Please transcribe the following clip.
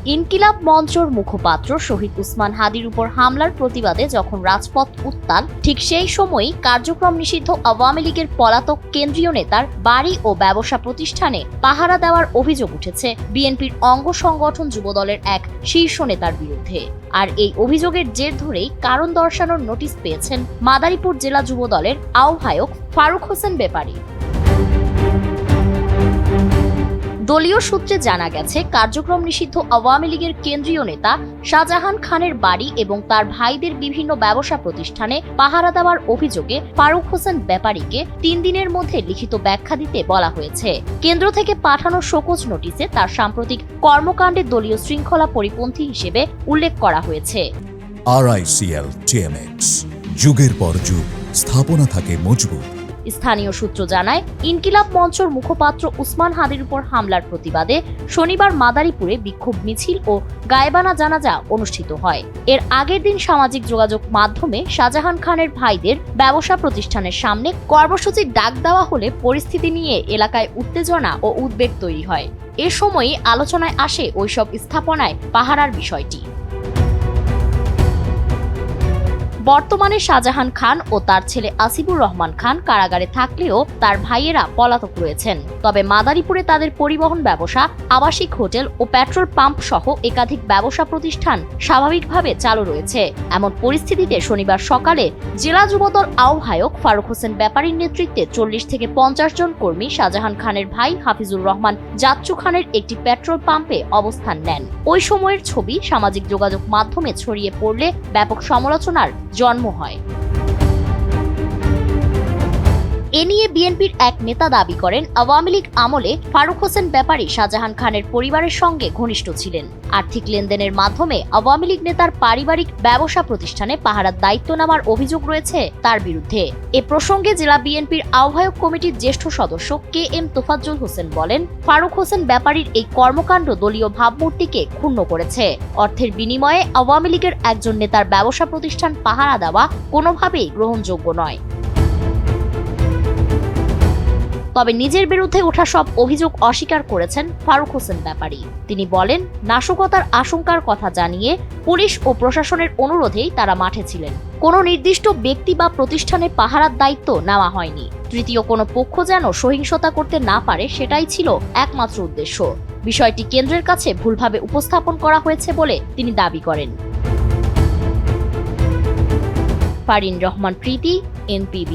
ইনকিলাব মঞ্চর মুখপাত্র শহীদ উসমান হাদির উপর হামলার প্রতিবাদে যখন রাজপথ উত্তাল, ঠিক সেই সময়ই কার্যক্রম নিষিদ্ধ আওয়ামী লীগের পলাতক কেন্দ্রীয় নেতার বাড়ি ও ব্যবসা প্রতিষ্ঠানে পাহারা দেওয়ার অভিযোগ উঠেছে বিএনপির অঙ্গ সংগঠন যুবদলের এক শীর্ষ নেতার বিরুদ্ধে। আর এই অভিযোগের জের ধরেই কারণ দর্শানোর নোটিশ পেয়েছেন মাদারীপুর জেলা যুবদলের আহ্বায়ক ফারুক হোসেন ব্যাপারী। দলীয় সূত্রে জানা গেছে, কার্যক্রম নিষিদ্ধ আওয়ামী লীগের কেন্দ্রীয় নেতা শাহজাহান খানের বাড়ি এবং তার ভাইদের বিভিন্ন ব্যবসা প্রতিষ্ঠানে পাহারা দেওয়ার অভিযোগে ফারুক হোসেন ব্যাপারীকে 3 দিনের মধ্যে লিখিত ব্যাখ্যা দিতে বলা হয়েছে। কেন্দ্র থেকে পাঠানো শোকজ নোটিশে তার সাম্প্রতিক কর্মকাণ্ডে দলীয় শৃঙ্খলা পরিপন্থী হিসেবে উল্লেখ করা হয়েছে। RICL TMX, যুগের পর যুগ স্থাপনা থাকে মজবুত। স্থানীয় সূত্র জানায়, ইনকিলাব মঞ্চর মুখপাত্র উসমান হাদির উপর হামলার প্রতিবাদে শনিবার মাদারীপুরে বিক্ষোভ মিছিল ও গায়েবানা জানাজা অনুষ্ঠিত হয়। এর আগের দিন সামাজিক যোগাযোগ মাধ্যমে শাহজাহান খানের ভাইদের ব্যবসা প্রতিষ্ঠানের সামনে কর্মসূচির ডাক দেওয়া হলে পরিস্থিতি নিয়ে এলাকায় উত্তেজনা ও উদ্বেগ তৈরি হয়। এ সময়ই আলোচনায় আসে ওইসব স্থাপনায় পাহারার বিষয়টি। বর্তমানে শাহজাহান খান ও তার ছেলে আসিফুর রহমান খান কারাগারে থাকলেও তার ভাইয়েরা পলাতক রয়েছেন। তবে মাদারীপুরে তাদের পরিবহন ব্যবসা, আবাসিক হোটেল ও পেট্রোল পাম্প সহ একাধিক ব্যবসা প্রতিষ্ঠান স্বাভাবিকভাবে চালু রয়েছে। এমন পরিস্থিতিতে শনিবার সকালে জেলা যুবদল আহ্বায়ক ফারুক হোসেন ব্যাপারীর নেতৃত্বে 40 থেকে 50 জন কর্মী শাহজাহান খানের ভাই হাফিজুর রহমান জাচ্চু খানের একটি পেট্রোল পাম্পে অবস্থান নেন। ওই সময়ের ছবি সামাজিক যোগাযোগ মাধ্যমে ছড়িয়ে পড়লে ব্যাপক সমালোচনার জন্ম হয়। এ নিয়ে বিএনপির এক নেতা দাবি করেন, আওয়ামী লীগ আমলে ফারুক হোসেন ব্যাপারী শাহজাহান খানের পরিবারের সঙ্গে ঘনিষ্ঠ ছিলেন। আর্থিক লেনদেনের মাধ্যমে আওয়ামী লীগ নেতার পারিবারিক ব্যবসা প্রতিষ্ঠানে পাহারার দায়িত্ব নেওয়ার অভিযোগ রয়েছে তার বিরুদ্ধে। এ প্রসঙ্গে জেলা বিএনপির আহ্বায়ক কমিটির জ্যেষ্ঠ সদস্য KM তোফাজ্জল হোসেন বলেন, ফারুক হোসেন ব্যাপারীর এই কর্মকাণ্ড দলীয় ভাবমূর্তিকে ক্ষুণ্ণ করেছে। অর্থের বিনিময়ে আওয়ামী লীগের একজন নেতার ব্যবসা প্রতিষ্ঠান পাহারা দেওয়া কোনোভাবেই গ্রহণযোগ্য নয়। তবে নিজের বিরুদ্ধে ওঠা সব অভিযোগ অস্বীকার করেছেন ফারুক হোসেন ব্যাপারী। তিনি বলেন, নাশকতার আশঙ্কার কথা জানিয়ে পুলিশ ও প্রশাসনের অনুরোধেই তারা মাঠে ছিলেন। কোনো নির্দিষ্ট ব্যক্তি বা প্রতিষ্ঠানের পাহারার দায়িত্ব নেওয়া হয়নি। তৃতীয় কোনো পক্ষ যেন সহিংসতা করতে না পারে, সেটাই ছিল একমাত্র উদ্দেশ্য। বিষয়টি কেন্দ্রের কাছে ভুলভাবে উপস্থাপন করা হয়েছে বলে তিনি দাবি করেন। ফারিন রহমান প্রীতি, NPB।